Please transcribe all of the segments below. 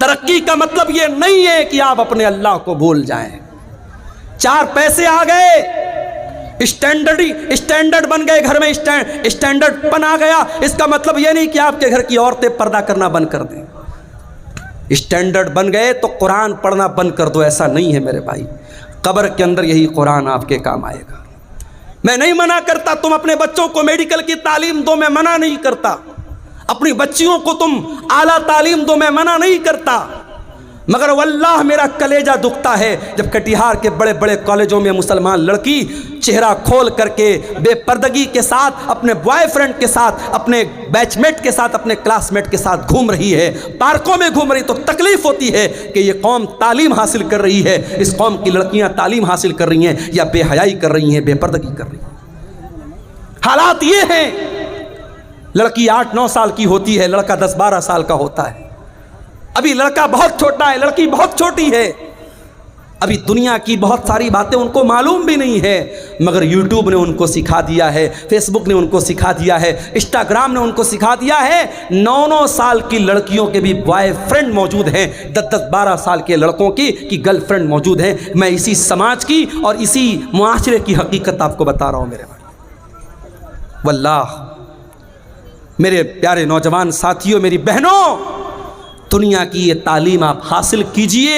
ترقی کا مطلب یہ نہیں ہے کہ آپ اپنے اللہ کو بھول جائیں۔ 4 پیسے آ گئے، اسٹینڈرڈ بن گئے، گھر میں اسٹینڈرڈ پن آ گیا، اس کا مطلب یہ نہیں کہ آپ کے گھر کی عورتیں پردہ کرنا بند کر دیں۔ اسٹینڈرڈ بن گئے تو قرآن پڑھنا بند کر دو، ایسا نہیں ہے میرے بھائی۔ قبر کے اندر یہی قرآن آپ کے کام آئے گا۔ میں نہیں منع کرتا تم اپنے بچوں کو میڈیکل کی تعلیم دو، میں منع نہیں کرتا۔ اپنی بچیوں کو تم اعلیٰ تعلیم دو، میں منع نہیں کرتا، مگر واللہ میرا کلیجہ دکھتا ہے جب کٹیہار کے بڑے بڑے کالجوں میں مسلمان لڑکی چہرہ کھول کر کے بے پردگی کے ساتھ اپنے بوائے فرینڈ کے ساتھ، اپنے بیچ میٹ کے ساتھ، اپنے کلاس میٹ کے ساتھ گھوم رہی ہے، پارکوں میں گھوم رہی، تو تکلیف ہوتی ہے کہ یہ قوم تعلیم حاصل کر رہی ہے، اس قوم کی لڑکیاں تعلیم حاصل کر رہی ہیں یا بے حیائی کر رہی ہیں، بے پردگی کر رہی ہیں۔ حالات یہ ہیں، لڑکی 8-9 سال کی ہوتی ہے، لڑکا 10-12 سال کا ہوتا ہے۔ ابھی لڑکا بہت چھوٹا ہے، لڑکی بہت چھوٹی ہے، ابھی دنیا کی بہت ساری باتیں ان کو معلوم بھی نہیں ہے، مگر یوٹیوب نے ان کو سکھا دیا ہے، فیس بک نے ان کو سکھا دیا ہے، انسٹاگرام نے ان کو سکھا دیا ہے۔ 9-9 سال کی لڑکیوں کے بھی بوائے فرینڈ موجود ہیں، 10-12 سال کے لڑکوں کی گرل فرینڈ موجود ہیں۔ میں اسی سماج کی اور اسی معاشرے کی حقیقت آپ کو بتا رہا ہوں میرے بھائی۔ واللہ میرے پیارے نوجوان ساتھیوں، میری بہنوں، دنیا کی یہ تعلیم آپ حاصل کیجئے،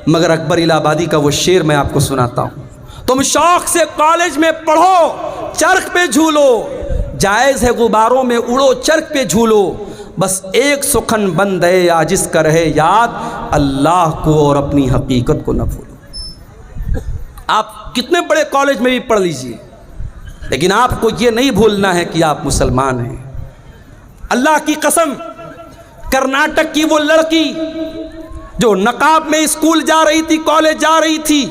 مگر اکبر الہ آبادی کا وہ شعر میں آپ کو سناتا ہوں۔ تم شوق سے کالج میں پڑھو، چرخ پہ جھولو، جائز ہے غباروں میں اڑو، چرخ پہ جھولو، بس ایک سخن بند ہے عاجز کا رہے یاد، اللہ کو اور اپنی حقیقت کو نہ بھولو۔ آپ کتنے بڑے کالج میں بھی پڑھ لیجئے، لیکن آپ کو یہ نہیں بھولنا ہے کہ آپ مسلمان ہیں۔ اللہ کی قسم، کرناٹک کی وہ لڑکی جو نقاب میں اسکول جا رہی تھی، کالج جا رہی تھی،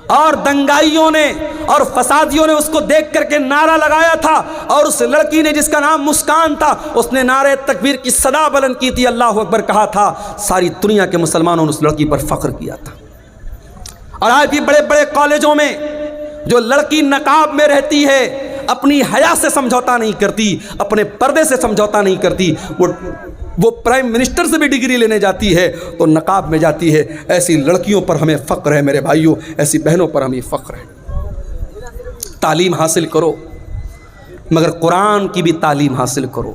اور دنگائیوں نے اور فسادیوں نے اس کو دیکھ کر کے نعرہ لگایا تھا، اور اس لڑکی نے جس کا نام مسکان تھا، اس نے نعرہ تکبیر کی صدا بلند کی تھی، اللہ اکبر کہا تھا، ساری دنیا کے مسلمانوں نے اس لڑکی پر فخر کیا تھا۔ اور آج بھی بڑے بڑے کالجوں میں جو لڑکی نقاب میں رہتی ہے، اپنی حیا سے سمجھوتا نہیں کرتی، اپنے پردے سے سمجھوتا نہیں کرتی، وہ پرائم منسٹر سے بھی ڈگری لینے جاتی ہے تو نقاب میں جاتی ہے۔ ایسی لڑکیوں پر ہمیں فخر ہے میرے بھائیوں، ایسی بہنوں پر ہمیں فخر ہے۔ تعلیم حاصل کرو، مگر قرآن کی بھی تعلیم حاصل کرو۔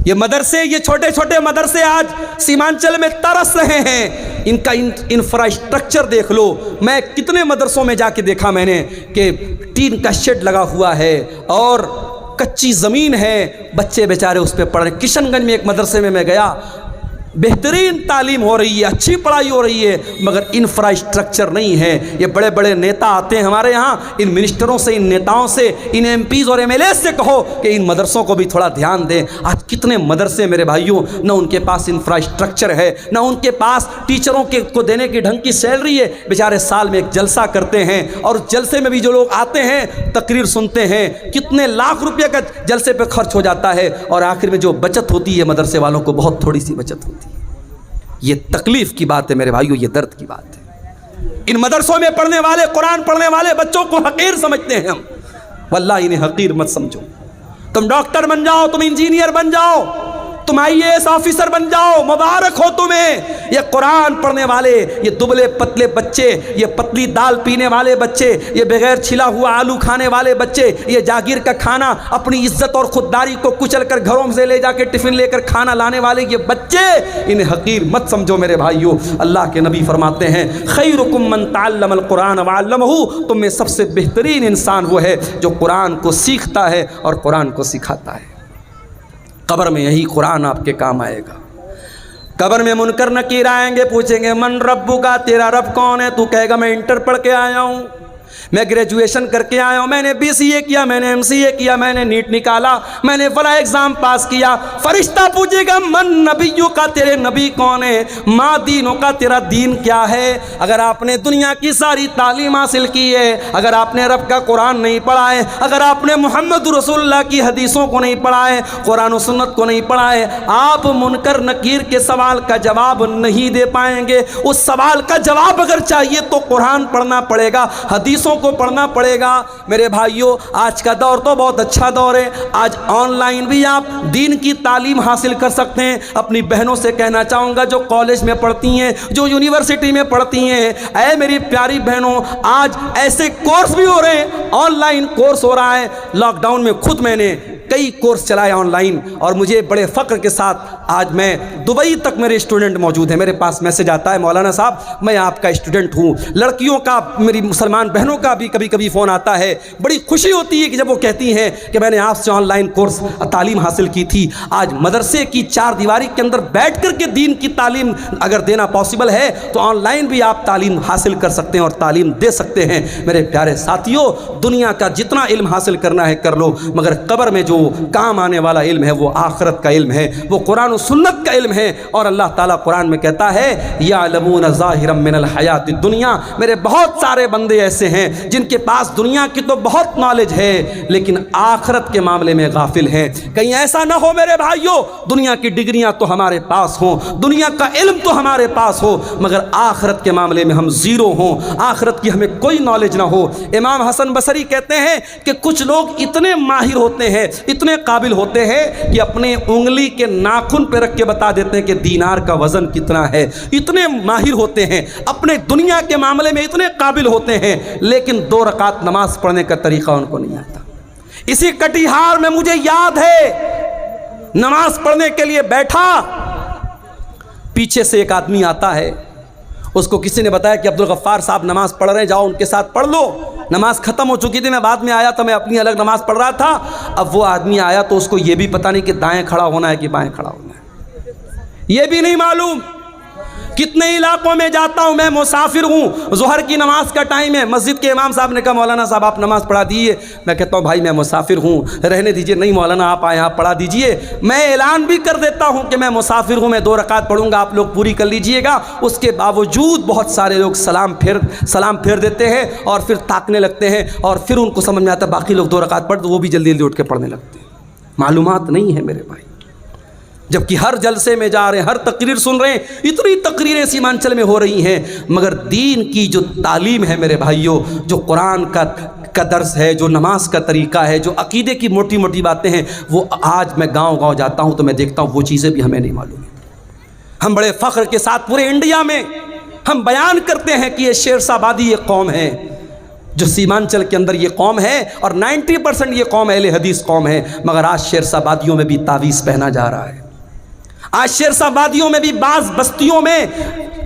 یہ مدرسے، یہ چھوٹے چھوٹے مدرسے آج سیمانچل میں ترس رہے ہیں، ان کا انفراسٹرکچر دیکھ لو۔ میں کتنے مدرسوں میں جا کے دیکھا میں نے کہ ٹین کا شیڈ لگا ہوا ہے اور کچی زمین ہے، بچے بیچارے اس پہ پڑھ رہے ہیں۔ کشن گنج میں ایک مدرسے میں گیا، بہترین تعلیم ہو رہی ہے، اچھی پڑھائی ہو رہی ہے، مگر انفراسٹرکچر نہیں ہے۔ یہ بڑے بڑے نیتا آتے ہیں ہمارے یہاں، ان منسٹروں سے، ان نیتاؤں سے، ان ایم پیز اور ایم ایل اے سے کہو کہ ان مدرسوں کو بھی تھوڑا دھیان دیں۔ آج کتنے مدرسے میرے بھائیوں، نہ ان کے پاس انفراسٹرکچر ہے، نہ ان کے پاس ٹیچروں کو دینے کی ڈھنگ کی سیلری ہے، بیچارے سال میں ایک جلسہ کرتے ہیں، اور جلسے میں بھی جو لوگ آتے ہیں تقریر سنتے ہیں، کتنے لاکھ روپے کا جلسے پہ خرچ ہو جاتا ہے، اور آخر میں جو بچت ہوتی ہے مدرسے والوں کو بہت تھوڑی سی بچت ہوتی ہے۔ یہ تکلیف کی بات ہے میرے بھائیوں، یہ درد کی بات ہے۔ ان مدرسوں میں پڑھنے والے، قرآن پڑھنے والے بچوں کو حقیر سمجھتے ہیں ہم، واللہ انہیں حقیر مت سمجھو۔ تم ڈاکٹر بن جاؤ، تم انجینئر بن جاؤ، تم IAS آفیسر بن جاؤ، مبارک ہو تمہیں۔ یہ قرآن پڑھنے والے، یہ دبلے پتلے بچے، یہ پتلی دال پینے والے بچے، یہ بغیر چھلا ہوا آلو کھانے والے بچے، یہ جاگیر کا کھانا، اپنی عزت اور خودداری کو کچل کر گھروں سے لے جا کے ٹفن لے کر کھانا لانے والے یہ بچے، انہیں حقیر مت سمجھو میرے بھائیوں۔ اللہ کے نبی فرماتے ہیں، خیرکم من تعلم القرآن وعلمہ، تم میں سب سے بہترین انسان وہ ہے جو قرآن کو سیکھتا ہے اور قرآن کو سکھاتا ہے۔ قبر میں یہی قرآن آپ کے کام آئے گا۔ قبر میں منکر نکیر آئیں گے، پوچھیں گے من ربک، تیرا رب کون ہے؟ تو کہے گا میں انٹر پڑھ کے آیا ہوں، میں گریجویشن کر کے آیا ہوں، میں نے BCA کیا، میں نے MCA کیا، میں نے نیٹ نکالا، میں نے فلاں ایگزام پاس کیا۔ فرشتہ پوچھے گا من نبیوں کا، تیرے نبی کون ہے؟ ما دینوں کا، تیرا دین کیا ہے؟ اگر آپ نے دنیا کی ساری تعلیم حاصل کی ہے، اگر آپ نے رب کا قرآن نہیں پڑھا ہے، اگر آپ نے محمد رسول اللہ کی حدیثوں کو نہیں پڑھا ہے، قرآن و سنت کو نہیں پڑھا ہے، آپ منکر نکیر کے سوال کا جواب نہیں دے پائیں گے۔ اس سوال کا جواب اگر چاہیے تو قرآن پڑھنا پڑے گا، حدیث حدیثوں کو پڑھنا پڑے گا۔ میرے بھائیوں، آج کا دور تو بہت اچھا دور ہے، آج آن لائن بھی آپ دین کی تعلیم حاصل کر سکتے ہیں۔ اپنی بہنوں سے کہنا چاہوں گا جو کالج میں پڑھتی ہیں، جو یونیورسٹی میں پڑھتی ہیں، اے میری پیاری بہنوں، آج ایسے کورس بھی ہو رہے ہیں، آن لائن کورس ہو رہا ہے۔ لاک ڈاؤن میں خود میں نے کئی کورس چلائے آن لائن، اور مجھے بڑے فخر کے ساتھ آج میں دبئی تک میرے اسٹوڈنٹ موجود ہیں۔ میرے پاس میسج آتا ہے، مولانا صاحب میں آپ کا اسٹوڈنٹ ہوں۔ لڑکیوں کا، میری مسلمان بہنوں کا بھی کبھی کبھی فون آتا ہے۔ بڑی خوشی ہوتی ہے کہ جب وہ کہتی ہیں کہ میں نے آپ سے آن لائن کورس تعلیم حاصل کی تھی۔ آج مدرسے کی چار دیواری کے اندر بیٹھ کر کے دین کی تعلیم اگر دینا پاسبل ہے تو آن لائن بھی آپ تعلیم حاصل کر سکتے ہیں اور تعلیم دے سکتے ہیں۔ میرے پیارے ساتھیوں، دنیا کا جتنا علم حاصل کرنا ہے کر لو، مگر قبر میں جو کام آنے والا علم ہے وہ آخرت کا علم ہے، وہ قرآن و سنت کا علم ہے۔ اور اللہ تعالیٰ قرآن میں کہتا ہے یعلمون ظاہرا من الحیات الدنیا، میرے بہت سارے بندے ایسے ہیں جن کے پاس دنیا کی تو بہت نالج ہے لیکن آخرت کے معاملے میں غافل ہیں۔ کہیں ایسا نہ ہو میرے بھائیوں، دنیا کی ڈگریاں تو ہمارے پاس ہوں، دنیا کا علم تو ہمارے پاس ہو، مگر آخرت کے معاملے میں ہم زیرو ہوں، آخرت کی ہمیں کوئی نالج نہ ہو۔ امام حسن بصری کہتے ہیں کہ کچھ لوگ اتنے ماہر ہوتے ہیں، اتنے قابل ہوتے ہیں کہ اپنے انگلی کے ناخن پہ رکھ کے بتا دیتے ہیں کہ دینار کا وزن کتنا ہے۔ اتنے ماہر ہوتے ہیں، اپنے دنیا کے معاملے میں اتنے قابل ہوتے ہیں، لیکن 2 رکعت نماز پڑھنے کا طریقہ ان کو نہیں آتا۔ اسی کٹیہار میں مجھے یاد ہے، نماز پڑھنے کے لیے بیٹھا، پیچھے سے ایک آدمی آتا ہے، اس کو کسی نے بتایا کہ عبدالغفار صاحب نماز پڑھ رہے ہیں، جاؤ ان کے ساتھ پڑھ لو۔ نماز ختم ہو چکی تھی، میں بعد میں آیا تھا، میں اپنی الگ نماز پڑھ رہا تھا۔ اب وہ آدمی آیا تو اس کو یہ بھی پتہ نہیں کہ دائیں کھڑا ہونا ہے کہ بائیں کھڑا ہونا ہے، یہ بھی نہیں معلوم۔ کتنے علاقوں میں جاتا ہوں، میں مسافر ہوں، ظہر کی نماز کا ٹائم ہے، مسجد کے امام صاحب نے کہا مولانا صاحب آپ نماز پڑھا دیجیے۔ میں کہتا ہوں بھائی میں مسافر ہوں، رہنے دیجیے۔ نہیں مولانا آپ آئے، آپ پڑھا دیجیے۔ میں اعلان بھی کر دیتا ہوں کہ میں مسافر ہوں، میں 2 رکعت پڑھوں گا، آپ لوگ پوری کر لیجیے گا۔ اس کے باوجود بہت سارے لوگ سلام پھیر دیتے ہیں اور پھر تاکنے لگتے ہیں، اور پھر ان کو سمجھ میں آتا ہے باقی لوگ 2 رکعت پڑھ، تو وہ بھی جلدی جلدی اٹھ کے پڑھنے لگتے ہیں۔ معلومات نہیں ہے میرے بھائی، جبکہ ہر جلسے میں جا رہے ہیں، ہر تقریر سن رہے ہیں، اتنی تقریریں سیمانچل میں ہو رہی ہیں، مگر دین کی جو تعلیم ہے میرے بھائیوں، جو قرآن کا درس ہے، جو نماز کا طریقہ ہے، جو عقیدے کی موٹی موٹی باتیں ہیں، وہ آج میں گاؤں گاؤں جاتا ہوں تو میں دیکھتا ہوں وہ چیزیں بھی ہمیں نہیں معلوم ہیں۔ ہم بڑے فخر کے ساتھ پورے انڈیا میں ہم بیان کرتے ہیں کہ یہ شیرشاہ آبادی یہ قوم ہے، جو سیمانچل کے اندر یہ قوم ہے، اور 90% یہ قوم اہل حدیث قوم ہے، مگر آج شیرشاہ آبادیوں میں بھی تعویذ پہنا جا رہا ہے۔ آج شیرشاہ آبادیوں میں بھی بعض بستیوں میں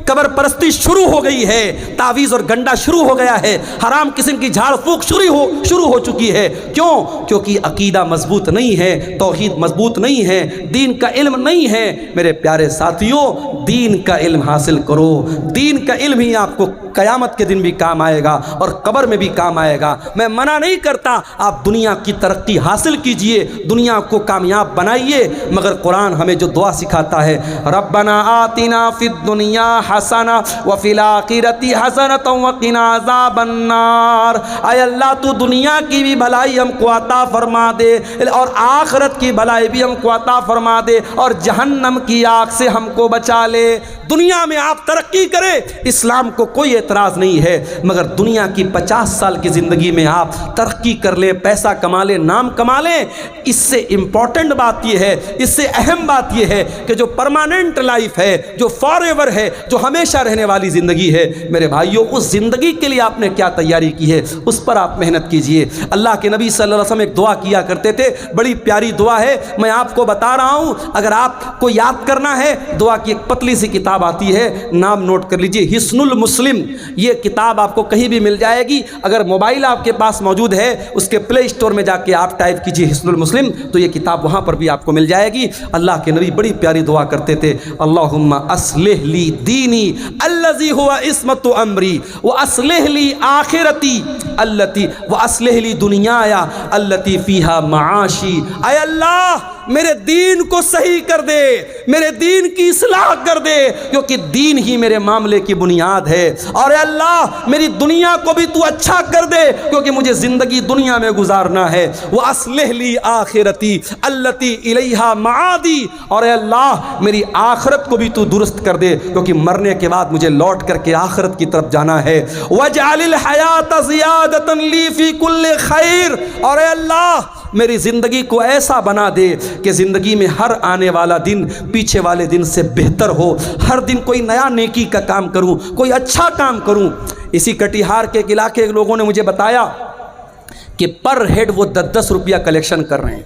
قبر پرستی شروع ہو گئی ہے، تعویذ اور گنڈا شروع ہو گیا ہے، حرام قسم کی جھاڑ پھونک شروع ہو چکی ہے۔ کیوں؟ کیونکہ عقیدہ مضبوط نہیں ہے، توحید مضبوط نہیں ہے، دین کا علم نہیں ہے۔ میرے پیارے ساتھیوں، دین کا علم حاصل کرو، دین کا علم ہی آپ کو قیامت کے دن بھی کام آئے گا اور قبر میں بھی کام آئے گا۔ میں منع نہیں کرتا، آپ دنیا کی ترقی حاصل کیجئے، دنیا کو کامیاب بنائیے، مگر قرآن ہمیں جو دعا سکھاتا ہے، ربنا آتنا فی الدنیا حسنہ وفی الآخرۃ حسنۃ وقنا عذاب النار، اے اللہ تو دنیا کی بھی بھلائی ہم کو عطا فرما دے اور آخرت کی بھلائی بھی ہم کو عطا فرما دے، اور جہنم کی آگ سے ہم کو بچا لے۔ دنیا میں آپ ترقی کریں، اسلام کو کوئی اعتراض نہیں ہے، مگر دنیا کی 50 سال کی زندگی میں آپ ترقی کر لیں، پیسہ کما لیں، نام کما لیں، اس سے امپورٹنٹ بات یہ ہے، اس سے اہم بات یہ ہے کہ جو پرماننٹ لائف ہے، جو فار ایور ہے، جو ہمیشہ رہنے والی زندگی ہے، میرے بھائیوں اس زندگی کے لیے آپ نے کیا تیاری کی ہے، اس پر آپ محنت کیجئے۔ اللہ کے نبی صلی اللہ علیہ وسلم ایک دعا کیا کرتے تھے، بڑی پیاری دعا ہے، میں آپ کو بتا رہا ہوں، اگر آپ کو یاد کرنا ہے، دعا کی ایک پتلی سی کتاب آتی ہے، نام نوٹ کر لیجئے، حصن المسلم۔ یہ کتاب آپ کو کہیں بھی مل جائے گی، اگر موبائل آپ کے پاس موجود ہے، اس کے پلے اسٹور میں جا کے آپ ٹائپ کیجئے حصن المسلم، تو یہ کتاب وہاں پر بھی آپ کو مل جائے گی۔ اللہ کے نبی بڑی پیاری دعا کرتے تھے، اللہم اصلح لی دینی الذی هو عصمت امری واصلح لی آخرتی التی واصلح لی دنیایا التی فیہا معاشی۔ اے اللہ میرے دین کو صحیح کر دے، میرے دین کی اصلاح کر دے، کیونکہ دین ہی میرے معاملے کی بنیاد ہے۔ اور اے اللہ میری دنیا کو بھی تو اچھا کر دے، کیونکہ مجھے زندگی دنیا میں گزارنا ہے۔ وَأَصْلِحْ لِي آخِرَتِي الَّتِي إِلَيْهَا مَعَادِي، اور اے اللہ میری آخرت کو بھی تو درست کر دے، کیونکہ مرنے کے بعد مجھے لوٹ کر کے آخرت کی طرف جانا ہے۔ وَاجْعَلِ الْحَيَاةَ زِيَادَةً لِّي فِي كُلِّ خَيْرٍ، اور اے اللہ میری زندگی کو ایسا بنا دے کہ زندگی میں ہر آنے والا دن پیچھے والے دن سے بہتر ہو، ہر دن کوئی نیا نیکی کا کام کروں، کوئی اچھا کام کروں۔ اسی کٹیہار کے علاقے کے لوگوں نے مجھے بتایا کہ پر ہیڈ وہ 10 روپیہ کلیکشن کر رہے ہیں۔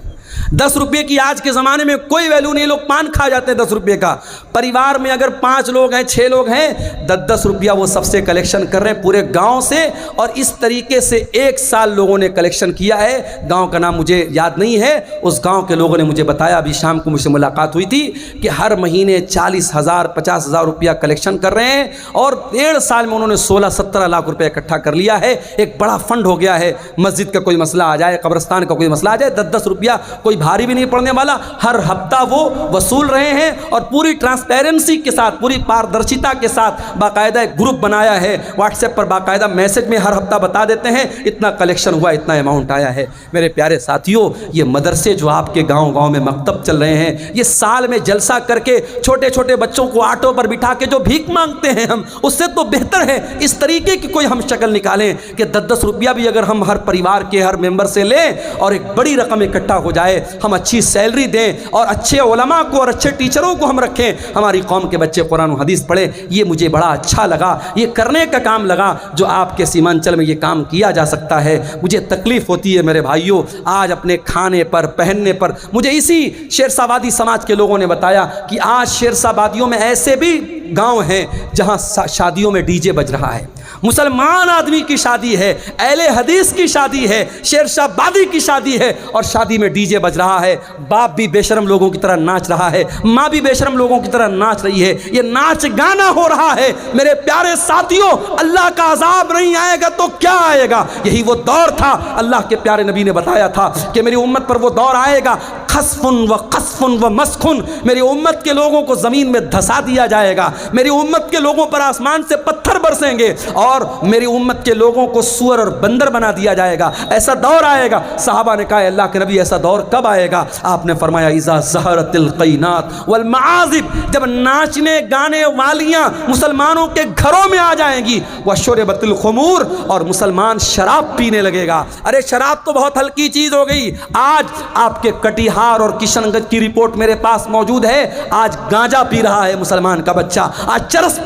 10 روپے کی آج کے زمانے میں کوئی ویلیو نہیں، لوگ پان کھا جاتے ہیں 10 روپے کا۔ پریوار میں اگر 5 لوگ ہیں 6 لوگ ہیں، 10 روپیہ وہ سب سے کلیکشن کر رہے ہیں پورے گاؤں سے، اور اس طریقے سے 1 سال لوگوں نے کلیکشن کیا ہے۔ گاؤں کا نام مجھے یاد نہیں ہے، اس گاؤں کے لوگوں نے مجھے بتایا، ابھی شام کو مجھ سے ملاقات ہوئی تھی، کہ ہر مہینے 40,000 50,000 روپیہ کلیکشن کر رہے ہیں، اور 1.5 سال میں انہوں نے 16-17 لاکھ روپے اکٹھا کر لیا ہے۔ ایک بڑا فنڈ ہو گیا ہے، مسجد کا کوئی مسئلہ آ جائے، قبرستان کا کوئی مسئلہ آ جائے، 10 روپیہ کوئی بھاری بھی نہیں پڑنے والا، ہر ہفتہ وہ وصول رہے ہیں، اور پوری ٹرانسپیرنسی کے ساتھ، پوری پاردرشتا کے ساتھ باقاعدہ ایک گروپ بنایا ہے، واٹس ایپ پر باقاعدہ میسج میں ہر ہفتہ بتا دیتے ہیں اتنا کلیکشن ہوا، اتنا اماؤنٹ آیا ہے۔ میرے پیارے ساتھیوں، یہ مدرسے جو آپ کے گاؤں گاؤں میں مکتب چل رہے ہیں، یہ سال میں جلسہ کر کے چھوٹے چھوٹے بچوں کو آٹو پر بٹھا کے جو بھیک مانگتے ہیں ہم، اس سے تو بہتر ہے اس طریقے کی کوئی ہم شکل نکالیں کہ 10 روپیہ بھی اگر ہم ہر پریوار کے ہر ممبر سے لیں اور ایک بڑی رقم اکٹھا ہو جائے، ہم اچھی سیلری دیں اور اچھے علماء کو اور اچھے ٹیچروں کو ہم رکھیں، ہماری قوم کے بچے قرآن و حدیث پڑھیں۔ یہ مجھے بڑا اچھا لگا، یہ کرنے کا کام لگا جو آپ کے سیمانچل میں یہ کام کیا جا سکتا ہے۔ مجھے تکلیف ہوتی ہے میرے بھائیوں، آج اپنے کھانے پر پہننے پر، مجھے اسی شیرشاہ آبادی سماج کے لوگوں نے بتایا کہ آج شیرشاہ آبادیوں میں ایسے بھی گاؤں ہیں جہاں شادیوں میں ڈی جے بج رہا ہے، مسلمان آدمی کی شادی ہے، اہل حدیث کی شادی ہے، شیرشاہ آبادی کی شادی ہے، اور شادی میں ڈی جے بج رہا ہے، باپ بھی بے شرم لوگوں کی طرح ناچ رہا ہے، ماں بھی بے شرم لوگوں کی طرح ناچ رہی ہے، یہ ناچ گانا ہو رہا ہے۔ میرے پیارے ساتھیوں، اللہ کا عذاب نہیں آئے گا تو کیا آئے گا؟ یہی وہ دور تھا، اللہ کے پیارے نبی نے بتایا تھا کہ میری امت پر وہ دور آئے گا، خسفن و قصفن و مسخن، میری امت کے لوگوں کو زمین میں دھسا دیا جائے گا، میری امت کے لوگوں پر آسمان سے پتھر برسیں گے، اور میری امت کے لوگوں کو سور اور بندر بنا دیا جائے گا۔ ایسا دور آئے گا۔ صحابہ نے کہا اللہ کے نبی ایسا دور کب آئے گا؟ آپ نے فرمایا اذا ظہرت القینات والمعازف، جب ناچنے گانے والیاں مسلمانوں کے گھروں میں آ جائیں گی، وشربت الخمور، اور مسلمان شراب پینے لگے گا۔ ارے شراب تو بہت ہلکی چیز ہو گئی، آج آپ کے کٹیہار اور کشن گنج کی رپورٹ میرے پاس موجود ہے، آج گانجا پی رہا ہے مسلمان کا بچہ، آج چرس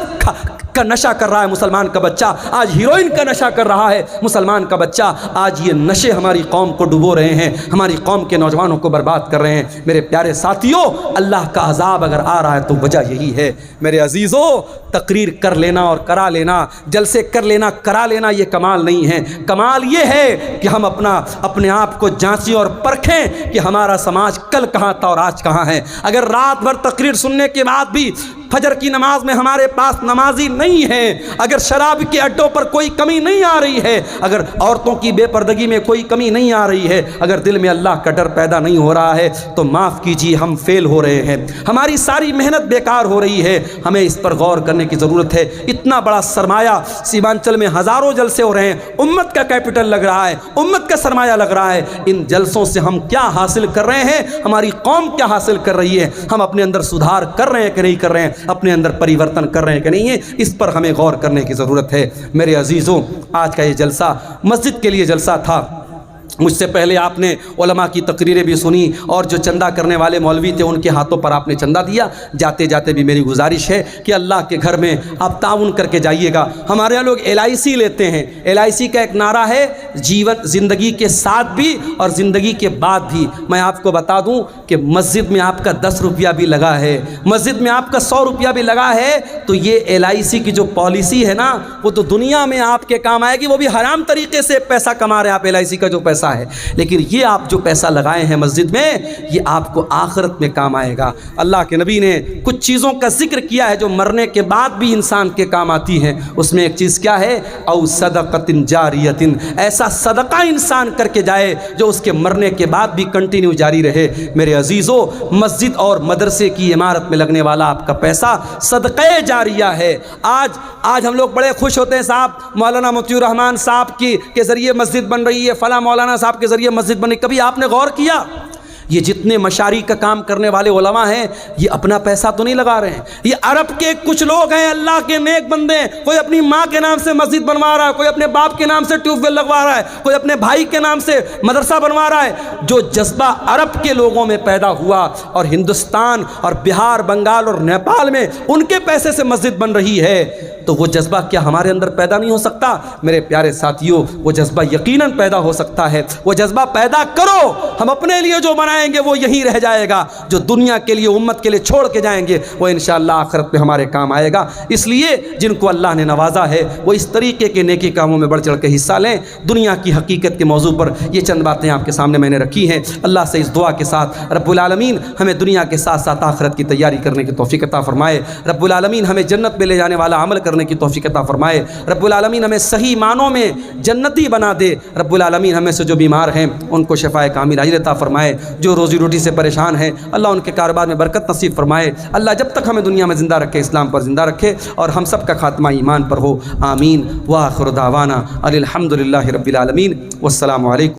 کا نشہ کر رہا ہے مسلمان کا بچہ، آج ہیروئن کا نشہ کر رہا ہے مسلمان کا بچہ۔ آج یہ نشے ہماری قوم کو ڈبو رہے ہیں، ہماری قوم کے نوجوانوں کو برباد کر رہے ہیں۔ میرے پیارے ساتھیوں، اللہ کا عذاب اگر آ رہا ہے تو وجہ یہی ہے۔ میرے عزیزوں، تقریر کر لینا اور کرا لینا، جلسے کر لینا کرا لینا، یہ کمال نہیں ہے۔ کمال یہ ہے کہ ہم اپنے آپ کو جانچیں اور پرکھیں کہ ہمارا سماج کل کہاں تھا اور آج کہاں ہے۔ اگر رات بھر تقریر سننے کے بعد بھی فجر کی نماز میں ہمارے پاس نمازی نہیں ہے، اگر شراب کے اڈوں پر کوئی کمی نہیں آ رہی ہے، اگر عورتوں کی بے پردگی میں کوئی کمی نہیں آ رہی ہے، اگر دل میں اللہ کا ڈر پیدا نہیں ہو رہا ہے، تو معاف کیجیے، ہم فیل ہو رہے ہیں، ہماری ساری محنت بیکار ہو رہی ہے۔ ہمیں اس پر غور کرنے کی ضرورت ہے۔ اتنا بڑا سرمایہ سیمانچل میں ہزاروں جلسے ہو رہے ہیں، امت کا کیپٹل لگ رہا ہے، امت کا سرمایہ لگ رہا ہے۔ ان جلسوں سے ہم کیا حاصل کر رہے ہیں؟ ہماری قوم کیا حاصل کر رہی ہے؟ ہم اپنے اندر سدھار کر رہے ہیں کہ نہیں کر رہے ہیں؟ اپنے اندر پریورتن کر رہے ہیں کہ نہیں ہے؟ اس پر ہمیں غور کرنے کی ضرورت ہے۔ میرے عزیزوں، آج کا یہ جلسہ مسجد کے لیے جلسہ تھا۔ مجھ سے پہلے آپ نے علماء کی تقریریں بھی سنی، اور جو چندہ کرنے والے مولوی تھے ان کے ہاتھوں پر آپ نے چندہ دیا۔ جاتے جاتے بھی میری گزارش ہے کہ اللہ کے گھر میں آپ تعاون کر کے جائیے گا۔ ہمارے یہاں لوگ LIC لیتے ہیں۔ LIC کا ایک نعرہ ہے جیون، زندگی کے ساتھ بھی اور زندگی کے بعد بھی۔ میں آپ کو بتا دوں کہ مسجد میں آپ کا 10 روپیہ بھی لگا ہے، مسجد میں آپ کا 100 روپیہ بھی لگا ہے، تو یہ LIC کی جو پالیسی ہے نا، وہ تو دنیا میں آپ کے کام آئے گی۔ وہ بھی حرام طریقے سے پیسہ کما رہے ہیں آپ، LIC کا جو پیسہ پیسہ ہے، لیکن یہ آپ جو پیسہ لگائے ہیں مسجد میں، یہ آپ کو آخرت میں کام آئے گا۔ اللہ کے نبی نے کچھ چیزوں کا ذکر کیا ہے جو مرنے کے بعد بھی انسان کے کام آتی ہیں۔ اس میں ایک چیز کیا ہے؟ او صدقۃ جاریۃ، ایسا صدقہ انسان کر کے جائے جو اس کے مرنے کے بعد بھی کنٹینیو جاری رہے۔ میرے عزیزو، مسجد اور مدرسے کی عمارت میں لگنے والا آپ کا پیسہ صدقہ جاریہ ہے۔ آج ہم لوگ بڑے خوش ہوتے ہیں، صاحب مولانا مطیع الرحمان صاحب کے ذریعے مسجد بن رہی ہے، فلاں مولانا صاحب کے ذریعے مسجد بن رہی ہے۔ کبھی آپ نے غور کیا یہ جتنے مشاری کا کام کرنے والے علماء ہیں، یہ اپنا پیسہ تو نہیں لگا رہے ہیں؟ یہ عرب کے کچھ لوگ ہیں، اللہ کے نیک بندے ہیں، کوئی اپنی ماں کے نام سے مسجد بنوا رہا ہے، کوئی اپنے باپ کے نام سے ٹیوب ویل لگوا رہا ہے، کوئی اپنے بھائی کے نام سے مدرسہ بنوا رہا ہے۔ جو جذبہ عرب کے لوگوں میں پیدا ہوا اور ہندوستان اور بہار، بنگال اور نیپال میں ان کے پیسے سے مسجد بن رہی ہے، تو وہ جذبہ کیا ہمارے اندر پیدا نہیں ہو سکتا؟ میرے پیارے ساتھیوں، وہ جذبہ یقیناً پیدا ہو سکتا ہے۔ وہ جذبہ پیدا کرو، ہم اپنے لیے جو بنائیں گے وہ یہی رہ جائے گا، جو دنیا کے لیے، امت کے لیے چھوڑ کے جائیں گے وہ انشاءاللہ آخرت میں ہمارے کام آئے گا۔ اس لیے جن کو اللہ نے نوازا ہے وہ اس طریقے کے نیکی کاموں میں بڑھ چڑھ کے حصہ لیں۔ دنیا کی حقیقت کے موضوع پر یہ چند باتیں آپ کے سامنے میں نے رکھی ہیں۔ اللہ سے اس دعا کے ساتھ رب العالمین ہمیں دنیا کے ساتھ ساتھ آخرت کی تیاری کرنے کی توفیق عطا فرمائے۔ رب العالمین ہمیں جنت میں لے جانے والا عمل کرنے کی توفیق عطا فرمائے۔ رب العالمین ہمیں صحیح معنوں میں جنتی بنا دے۔ رب العالمین ہمیں سے جو بیمار ہیں ان کو شفائے کامل عاجل عطا فرمائے۔ جو روزی روٹی سے پریشان ہیں اللہ ان کے کاروبار میں برکت نصیب فرمائے۔ اللہ جب تک ہمیں دنیا میں زندہ رکھے اسلام پر زندہ رکھے اور ہم سب کا خاتمہ ایمان پر ہو، آمین۔ وآخر دعوانا الحمد للہ رب العالمین، والسلام علیکم۔